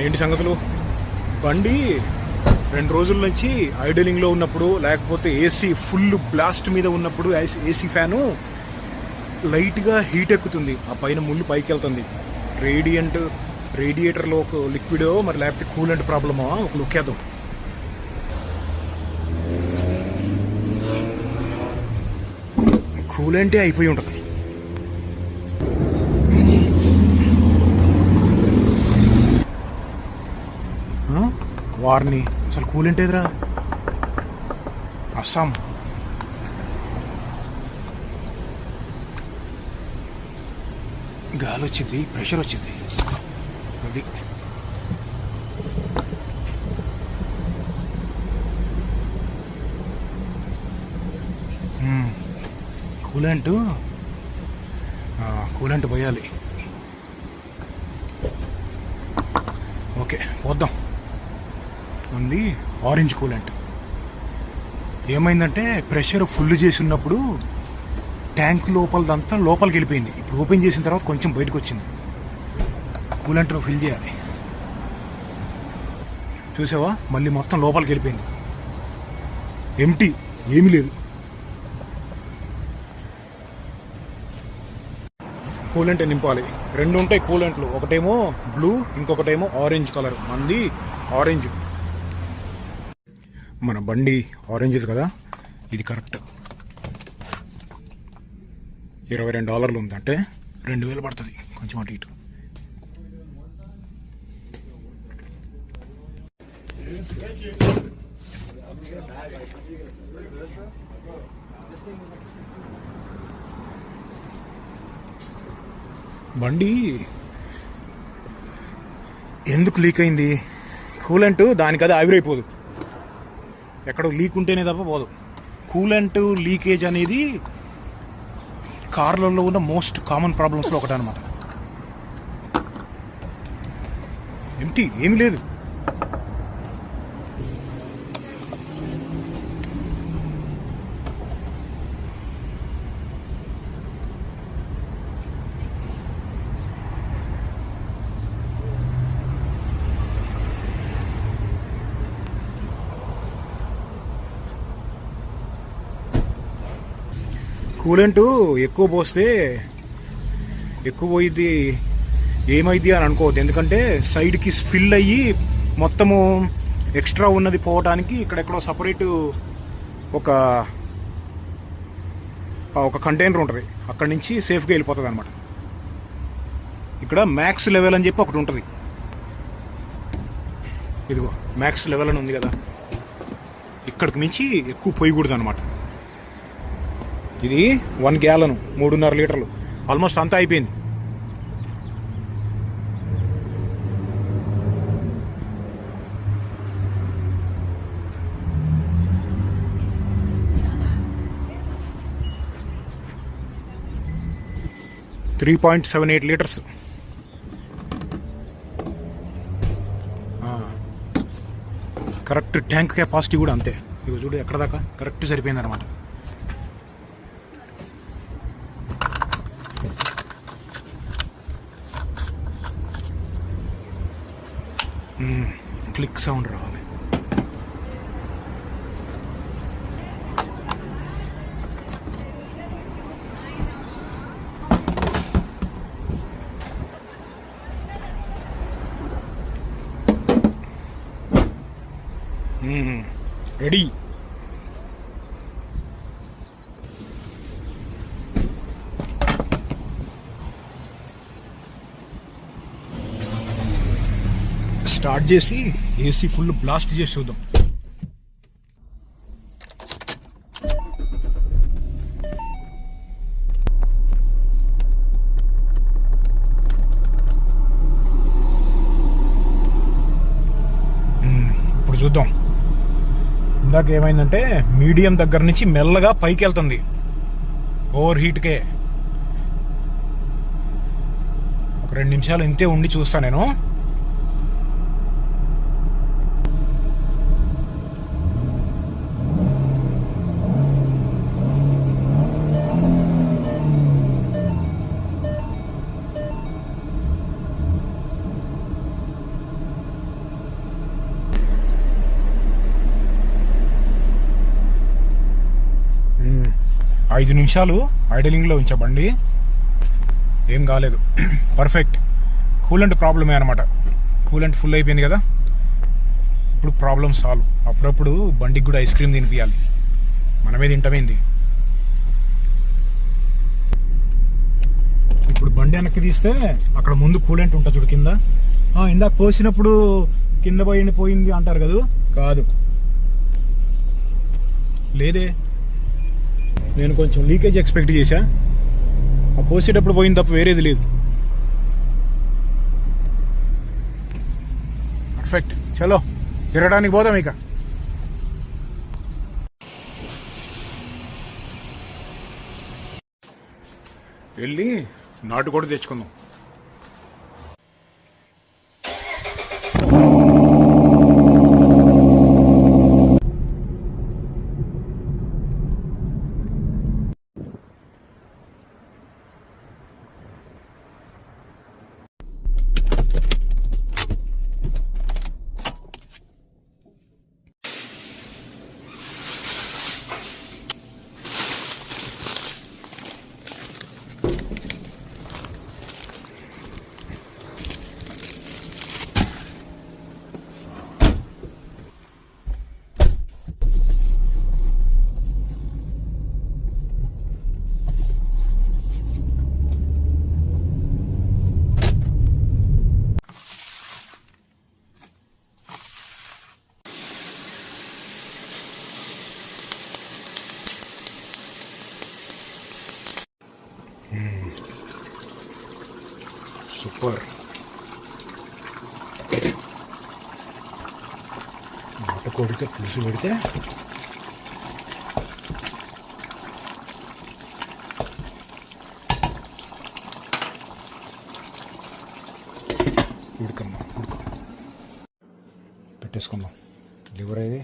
ఏంటి సంగతులు? బండి 2 రోజుల నుంచి ఐడలింగ్లో ఉన్నప్పుడు, లేకపోతే ఏసీ ఫుల్ బ్లాస్ట్ మీద ఉన్నప్పుడు ఏసీ ఫ్యాను లైట్గా హీట్ ఎక్కుతుంది. ఆ పైన ముళ్ళు పైకి వెళ్తుంది. రేడియేటర్లో ఒక లిక్విడో మరి లేకపోతే కూలెంట్ ప్రాబ్లమో ఒక లుక్ వేద్దాం. కూలెంటే అయిపోయి ఉంటుంది. వారిని అసలు కూలెంట్ ఏదిరా? అస్సాం. గాలి వచ్చింది, ప్రెషర్ వచ్చింది. అది కూలెంట్ పోయాలి. ఓకే, పోద్దాం. మంది ఆరెంజ్ కూలెంట్. ఏమైందంటే ప్రెషర్ ఫుల్ చేసి ఉన్నప్పుడు ట్యాంక్ లోపలదంతా లోపలికి వెళ్ళిపోయింది. ఇప్పుడు ఓపెన్ చేసిన తర్వాత కొంచెం బయటకు వచ్చింది. కూలెంట్ను ఫిల్ చేయాలి. చూసావా, మళ్ళీ మొత్తం లోపలికి వెళ్ళిపోయింది. ఎంటీ, ఏమీ లేదు. కూలెంట్ నింపాలి. 2 ఉంటాయి కూలెంట్లు. ఒకటేమో బ్లూ, ఇంకొకటేమో ఆరెంజ్ కలర్. మంది ఆరెంజ్. మన బండి ఆరెంజ్ కదా, ఇది కరెక్ట్. $22 ఉంది, అంటే 2000 పడుతుంది, కొంచెం అటు ఇటు. బండి ఎందుకు లీక్ అయింది? కూలెంట్ దానికది ఆవిరైపోదు. ఎక్కడో లీక్ ఉంటేనే తప్ప పోదు. కూలెంట్ లీకేజ్ అనేది కార్లలో ఉన్న మోస్ట్ కామన్ ప్రాబ్లమ్స్లో ఒకటి అనమాట. ఎంటీ, ఏమి లేదు. కూలెంటు ఎక్కువ పోస్తే ఎక్కువ పోయిద్ది, ఏమైంది అని అనుకోవద్దు. ఎందుకంటే సైడ్కి స్పిల్ అయ్యి మొత్తము ఎక్స్ట్రా ఉన్నది పోవడానికి ఇక్కడెక్కడో సపరేటు ఒక కంటైనర్ ఉంటుంది. అక్కడి నుంచి సేఫ్గా వెళ్ళిపోతుంది అనమాట. ఇక్కడ మ్యాక్స్ లెవెల్ అని చెప్పి ఒకటి ఉంటుంది. ఇదిగో మ్యాక్స్ లెవెల్ అని ఉంది కదా, ఇక్కడికి మించి ఎక్కువ పోయకూడదు అనమాట. ఇది 1 గ్యాలన్ 3.5 లీటర్లు, ఆల్మోస్ట్ అంతా అయిపోయింది. $3.78 లీటర్స్. కరెక్ట్ ట్యాంక్ కెపాసిటీ కూడా అంతే. ఇవి చూడు, ఎక్కడ దాకా కరెక్ట్ సరిపోయింది అనమాట. క్లిక్ సౌండ్ రావాలి. రెడీ. స్టార్ట్ చేసి ఏసీ ఫుల్ బ్లాస్ట్ చేసి చూద్దాం. ఇప్పుడు చూద్దాం. ఇందాక ఏమైందంటే మీడియం దగ్గర నుంచి మెల్లగా పైకి వెళ్తుంది. ఓవర్ హీట్కే. ఒక 2 నిమిషాలు ఇంతే ఉండి చూస్తా నేను. 5 నిమిషాలు ఐడలింగ్లో ఉంచా బండి, ఏం కాలేదు. పర్ఫెక్ట్. కూలెంట్ ప్రాబ్లమే అనమాట. కూలెంట్ ఫుల్ అయిపోయింది కదా, ఇప్పుడు ప్రాబ్లం సాల్వ్. అప్పుడప్పుడు బండికి కూడా ఐస్ క్రీమ్ తినిపించాలి, మనమే తింటామేంది. ఇప్పుడు బండి వెనక్కి తీస్తే అక్కడ ముందు కూలెంట్ ఉంటుంది చూడు కింద. ఇందాక పోసినప్పుడు కింద పోయింది అంటారు కదా, కాదు, లేదే. నేను కొంచెం లీకేజ్ ఎక్స్పెక్ట్ చేశా, ఆ పోసేటప్పుడు పోయింది తప్ప వేరేది లేదు. పర్ఫెక్ట్. చలో తిరగడానికి పోదాం ఇక. వెళ్ళి నాటుకోడి తెచ్చుకుందాం. సూపర్. నాటుకోడితో పులుసు పెడితే ఉడుకో పెట్టేసుకుందాం. లివర్ ఇది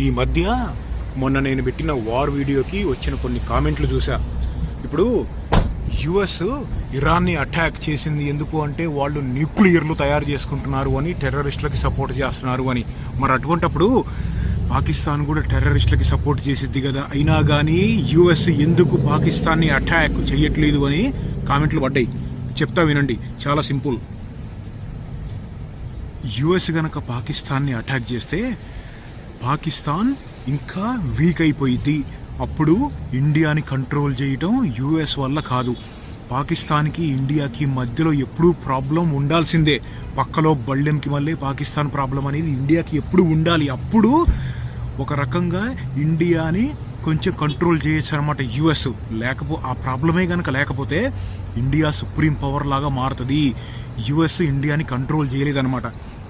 ఈ మధ్య మొన్న నేను పెట్టిన వార్ వీడియోకి వచ్చిన కొన్ని కామెంట్లు చూసా. ఇప్పుడు యుఎస్ ఇరాన్ని అటాక్ చేసింది ఎందుకు అంటే వాళ్ళు న్యూక్లియర్లు తయారు చేసుకుంటున్నారు అని, టెర్రరిస్టులకి సపోర్ట్ చేస్తున్నారు అని. మరి అటువంటప్పుడు పాకిస్తాన్ కూడా టెర్రరిస్టులకి సపోర్ట్ చేసిద్ది కదా, అయినా కానీ యుఎస్ ఎందుకు పాకిస్తాన్ని అటాక్ చేయట్లేదు అని కామెంట్లు పడ్డాయి. చెప్తా వినండి, చాలా సింపుల్. యుఎస్ గనక పాకిస్తాన్ని అటాక్ చేస్తే పాకిస్తాన్ ఇంకా వీక్ అయిపోయింది. అప్పుడు ఇండియాని కంట్రోల్ చేయడం యుఎస్ వల్ల కాదు. పాకిస్తాన్కి ఇండియాకి మధ్యలో ఎప్పుడూ ప్రాబ్లం ఉండాల్సిందే. పక్కలో బళ్ళెంకి మళ్ళీ పాకిస్తాన్ ప్రాబ్లం అనేది ఇండియాకి ఎప్పుడు ఉండాలి. అప్పుడు ఒక రకంగా ఇండియాని కొంచెం కంట్రోల్ చేయొచ్చు అనమాట యుఎస్. ఆ ప్రాబ్లమే కనుక లేకపోతే ఇండియా సుప్రీం పవర్ లాగా మారుతుంది. యుఎస్ ఇండియాని కంట్రోల్ చేయలేదన్నమాట.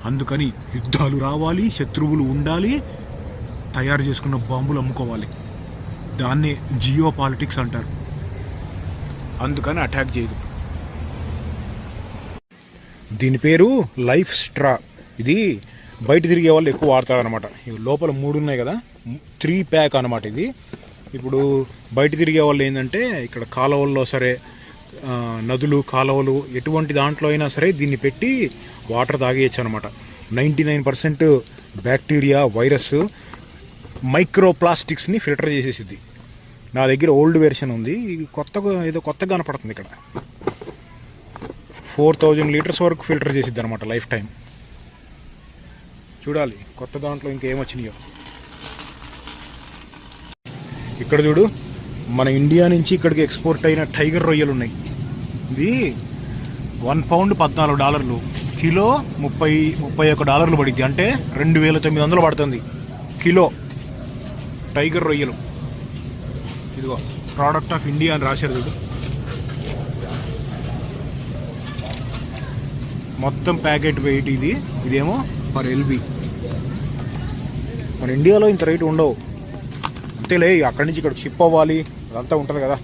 అందుకని యుద్ధాలు రావాలి, శత్రువులు ఉండాలి, తయారు చేసుకున్న బాంబులు అమ్ముకోవాలి. దాన్నే జియో పాలిటిక్స్ అంటారు. అందుకని అటాక్ చేయదు. దీని పేరు లైఫ్ స్ట్రా. ఇది బయట తిరిగే వాళ్ళు ఎక్కువ వాడతారనమాట. లోపల 3 ఉన్నాయి కదా, 3 ప్యాక్ అనమాట ఇది. ఇప్పుడు బయట తిరిగే వాళ్ళు ఏంటంటే ఇక్కడ కాలువల్లో సరే, నదులు కాలువలు ఎటువంటి దాంట్లో అయినా సరే దీన్ని పెట్టి వాటర్ తాగేయచ్చు అనమాట. 99% బ్యాక్టీరియా, వైరస్, మైక్రో ప్లాస్టిక్స్ని ఫిల్టర్ చేసేసిద్ది. నా దగ్గర ఓల్డ్ వెర్షన్ ఉంది, ఏదో కొత్తగా కనపడుతుంది ఇక్కడ. 4000 లీటర్స్ వరకు ఫిల్టర్ చేసిద్ది అనమాట లైఫ్ టైం. చూడాలి కొత్త దాంట్లో ఇంకా ఏమొచ్చినాయో. ఇక్కడ చూడు, మన ఇండియా నుంచి ఇక్కడికి ఎక్స్పోర్ట్ అయిన టైగర్ రొయ్యలు ఉన్నాయి. ఇది 1 పౌండ్ $14, కిలో $31 పడిద్ది. అంటే $2,900 పడుతుంది కిలో టైగర్ రొయ్యలు. ఇదిగో ప్రోడక్ట్ ఆఫ్ ఇండియా అని రాశారు చూడు. మొత్తం ప్యాకెట్ వెయిట్ ఇది. ఇదేమో పర్ ఎల్బీ. మన ఇండియాలో ఇంత రేటు ఉండవు. అంతేలే, అక్కడి నుంచి ఇక్కడ షిప్ అవ్వాలి, అదంతా ఉంటుంది కదా.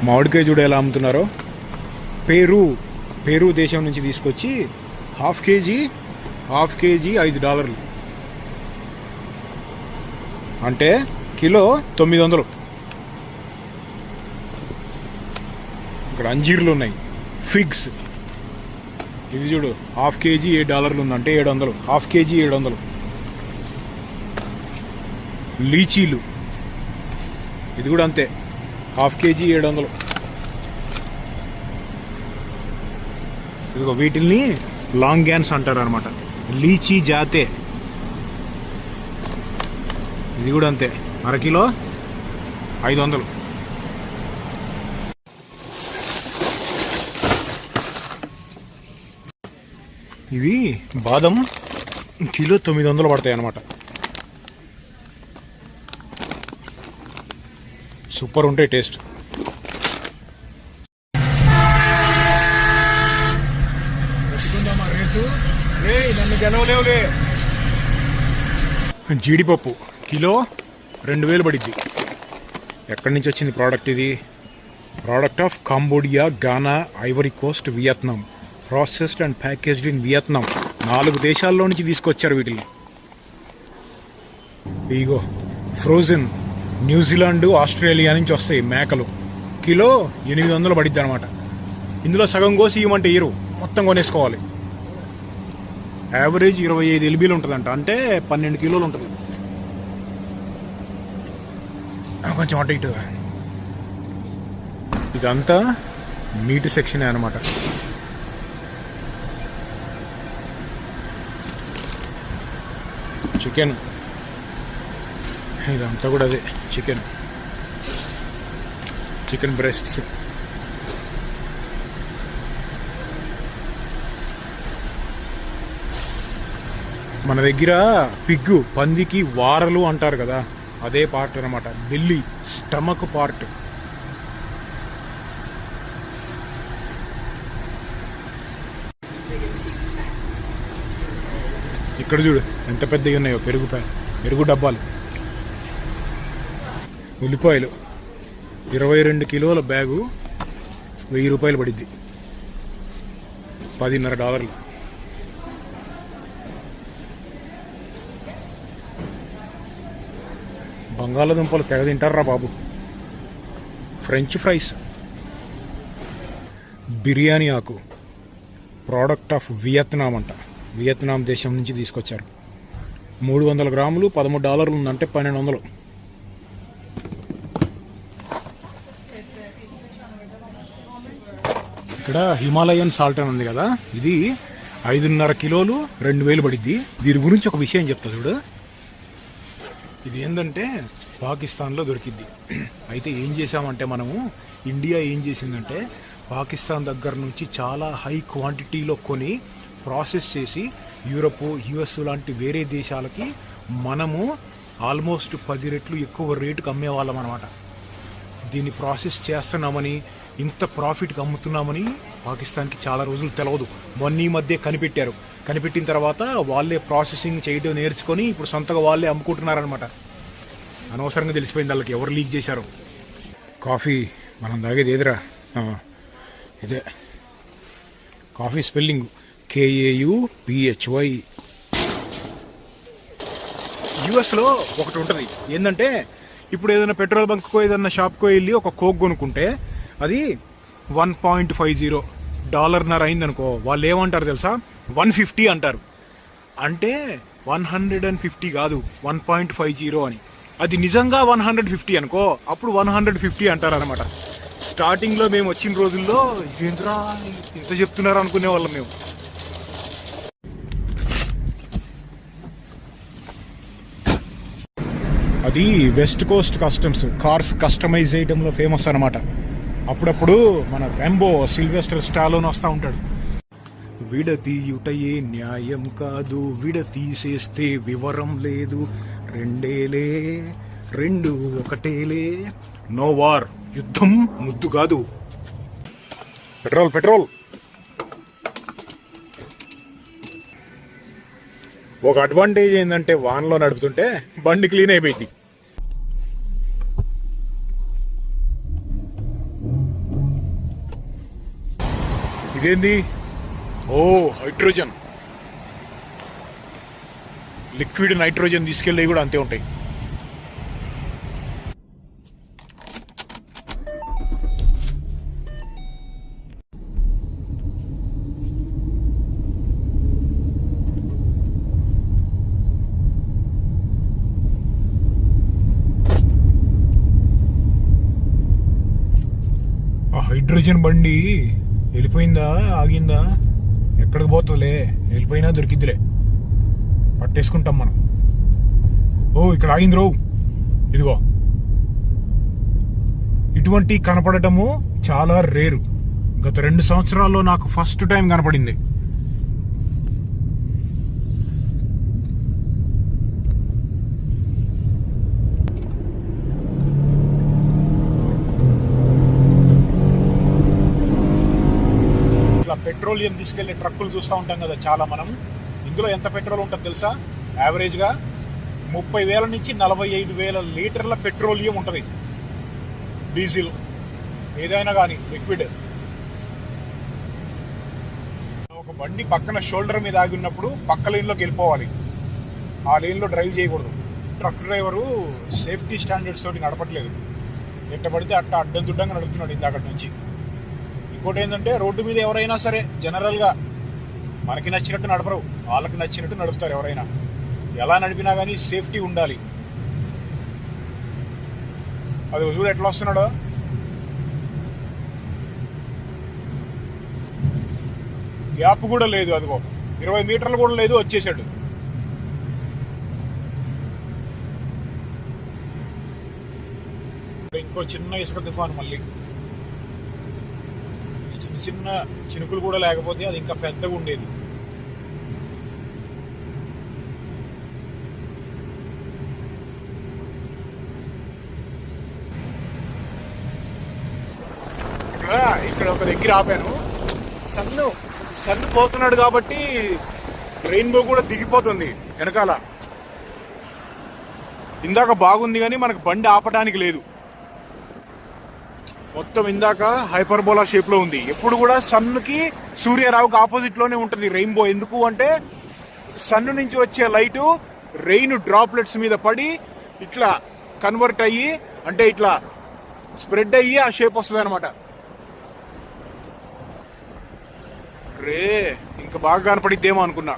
మామిడికాయ చూడ ఎలా అమ్ముతున్నారో. పేరు దేశం నుంచి తీసుకొచ్చి హాఫ్ కేజీ $5, అంటే కిలో 900. ఇక్కడ అంజీర్లు ఉన్నాయి, ఫిగ్స్. ఇది చూడు, హాఫ్ కేజీ $7 ఉందంటే 700, హాఫ్ కేజీ 700. లీచీలు ఇది కూడా అంతే, హాఫ్ కేజీ 700. ఇదిగో వీటిల్ని లాంగ్ గ్యాన్స్ అంటారు అనమాట, లీచీ జాతే. ఇది కూడా అంతే, అరకిలో 500. ఇవి బాదం కిలో 900 పడతాయి అన్నమాట. సూపర్ ఉంటాయి టేస్ట్. జీడిపప్పు కిలో 2000 పడిద్ది. ఎక్కడి నుంచి వచ్చింది ప్రోడక్ట్ ఇది? Product of Cambodia, Gaana, Ivory Coast, Vietnam. Processed and packaged in Vietnam. 4 దేశాల్లో నుంచి తీసుకొచ్చారు వీటిని. ఇగో ఫ్రోజన్ న్యూజిలాండ్, ఆస్ట్రేలియా నుంచి వస్తాయి మేకలు. కిలో 800 పడిద్ది అనమాట. ఇందులో సగం కోసి ఇవ్వమంటే ఇరు, మొత్తం కొనేసుకోవాలి. యావరేజ్ 25 LBలు ఉంటుందంట, అంటే 12 కిలోలు ఉంటుంది. కొంచెం అటు ఇటు. ఇదంతా మీట్ సెక్షనే అనమాట. చికెన్, ఇదంతా కూడా అదే చికెన్ బ్రెస్ట్స్. మన దగ్గర పిగ్గు, పందికి వారలు అంటారు కదా, అదే పార్ట్ అనమాట. Belly, stomach part. ఇక్కడ చూడు ఎంత పెద్దగా ఉన్నాయో పెరుగు డబ్బాలు. ఉల్లిపాయలు 22 కిలోల బ్యాగు $1000 పడిద్ది, $10.5. బంగాళదుంపలు తెగ తింటారా బాబు. ఫ్రెంచ్ ఫ్రైస్, బిర్యానీ ఆకు, ప్రోడక్ట్ ఆఫ్ వియత్నాం అంట. వియత్నాం దేశం నుంచి తీసుకొచ్చారు. 300 గ్రాములు $13 ఉందంటే 1200. ఇక్కడ హిమాలయన్ సాల్ట్ అని ఉంది కదా, ఇది 5.5 కిలోలు 2000 పడిద్ది. దీని గురించి ఒక విషయం చెప్తా చూడు. ఇది ఏంటంటే పాకిస్తాన్లో దొరికిద్ది. అయితే ఏం చేసామంటే మనము, ఇండియా ఏం చేసిందంటే పాకిస్తాన్ దగ్గర నుంచి చాలా హై క్వాంటిటీలో కొని ప్రాసెస్ చేసి యూరప్, యుఎస్ లాంటి వేరే దేశాలకి మనము ఆల్మోస్ట్ 10 రెట్లు ఎక్కువ రేటుకి అమ్మేవాళ్ళం అనమాట. దీన్ని ప్రాసెస్ చేస్తున్నామని, ఇంత ప్రాఫిట్కి అమ్ముతున్నామని పాకిస్తాన్కి చాలా రోజులు తెలియదు. మొన్న ఈ మధ్య కనిపెట్టిన తర్వాత వాళ్ళే ప్రాసెసింగ్ చేయడం నేర్చుకొని ఇప్పుడు సొంతగా వాళ్ళే అమ్ముకుంటున్నారనమాట. అనవసరంగా తెలిసిపోయింది వాళ్ళకి ఎవరు లీక్ చేశారు. కాఫీ మనం తాగేది ఏదిరా, ఇదే కాఫీ. Spelling KAUPHY. యుఎస్లో ఒకటి ఉంటుంది ఏంటంటే, ఇప్పుడు ఏదైనా పెట్రోల్ బంక్కో ఏదైనా షాప్కో వెళ్ళి ఒక కోక్ కొనుక్కుంటే అది $1.50 అయిందనుకో, వాళ్ళు ఏమంటారు తెలుసా, 150 అంటారు. అంటే 150 కాదు, 1.50 అని. అది నిజంగా 150 అనుకో, అప్పుడు 150 అంటారు అనమాట. స్టార్టింగ్లో మేము వచ్చిన రోజుల్లో ఏంద్రా ఇంత చెప్తున్నారు అనుకునే వాళ్ళం మేము. అది West Coast Customs, cars customise చేయడంలో ఫేమస్ అనమాట. అప్పుడప్పుడు మన రెంబో సిల్వెస్టర్ స్టాలోన్ వస్తూ ఉంటాడు. విడతీయుటయే న్యాయం కాదు, విడతీసేస్తే వివరం లేదు, రెండేలే రెండు ఒకటేలే, నో వార్, యుద్ధం ముద్దు కాదు. Petrol petrol. ఒక అడ్వాంటేజ్ ఏంటంటే వాన్లో నడుపుతుంటే బండి క్లీన్ అయిపోయింది. ఇదేంది? ఓ హైడ్రోజన్, లిక్విడ్ నైట్రోజన్ తీసుకెళ్ళి కూడా అంతే ఉంటాయి. హైడ్రోజన్ బండి వెళ్ళిపోయిందా, ఆగిందా, ఎక్కడికి పోతుందిలే, వెళ్ళిపోయినా దొరికిద్దిలే, పట్టేసుకుంటాం మనం. ఓ ఇక్కడ ఆగింది రో, ఇదిగో. ఇటువంటి కనపడటము చాలా రేరు. గత 2 సంవత్సరాల్లో నాకు ఫస్ట్ టైం కనపడింది. పెట్రోలియం తీసుకెళ్లే ట్రక్కులు చూస్తూ ఉంటాం కదా చాలా మనం. ఇందులో ఎంత పెట్రోల్ ఉంటుంది తెలుసా? యావరేజ్గా 30,000 నుంచి 45,000 లీటర్ల పెట్రోలియం ఉంటుంది. డీజిల్ ఏదైనా కానీ లిక్విడ్. ఒక బండి పక్కన షోల్డర్ మీద ఆగి ఉన్నప్పుడు పక్క లైన్లోకి వెళ్ళిపోవాలి, ఆ లైన్లో డ్రైవ్ చేయకూడదు. ట్రక్ డ్రైవరు సేఫ్టీ స్టాండర్డ్స్ తోటి నడపట్లేదు, ఎట్ట పడితే అట్ట అడ్డందుడ్డంగా నడుపుతున్నాడు ఇందాకటి నుంచి. ఇంకోటి ఏంటంటే రోడ్డు మీద ఎవరైనా సరే జనరల్గా మనకి నచ్చినట్టు నడపరు, వాళ్ళకి నచ్చినట్టు నడుపుతారు. ఎవరైనా ఎలా నడిపినా కానీ సేఫ్టీ ఉండాలి. అది చూడు ఎట్లా వస్తున్నాడో. గ్యాప్ కూడా లేదు, అదిగో 20 మీటర్లు కూడా లేదు, వచ్చేసాడు. ఇంకో చిన్న ఇసుక తుఫాను, మళ్ళీ చిన్న చినుకులు కూడా లేకపోతే అది ఇంకా పెద్దగా ఉండేది. ఇక్కడ ఒక దగ్గర ఆపాను. సన్ను పోతున్నాడు కాబట్టి రెయిన్బో కూడా దిగిపోతుంది వెనకాల. ఇందాక బాగుంది కానీ మనకు బండి ఆపడానికి లేదు. మొత్తం ఇందాక హైపర్బోలా షేప్ లో ఉంది. ఎప్పుడు కూడా సన్నుకి సూర్యరావుకి ఆపోజిట్ లోనే ఉంటుంది రెయిన్బో. ఎందుకు అంటే సన్ను నుంచి వచ్చే లైటు రెయిన్ డ్రాప్లెట్స్ మీద పడి ఇట్లా కన్వర్ట్ అయ్యి, అంటే ఇట్లా స్ప్రెడ్ అయ్యి ఆ షేప్ వస్తుంది అనమాట. రే ఇంకా బాగా కనపడిద్దేమో అనుకున్నా.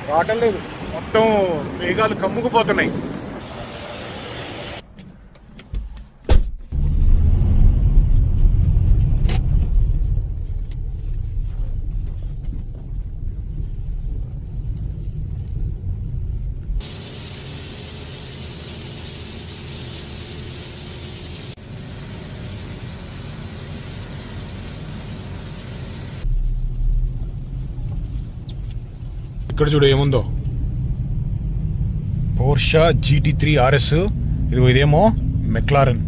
రావటం లేదు, మొత్తం మేఘాలు కమ్ముకుపోతున్నాయి. ఇక్కడ చూడు ఏముందో, పోర్షా GT3 RS. ఇదేమో మెక్లారెన్.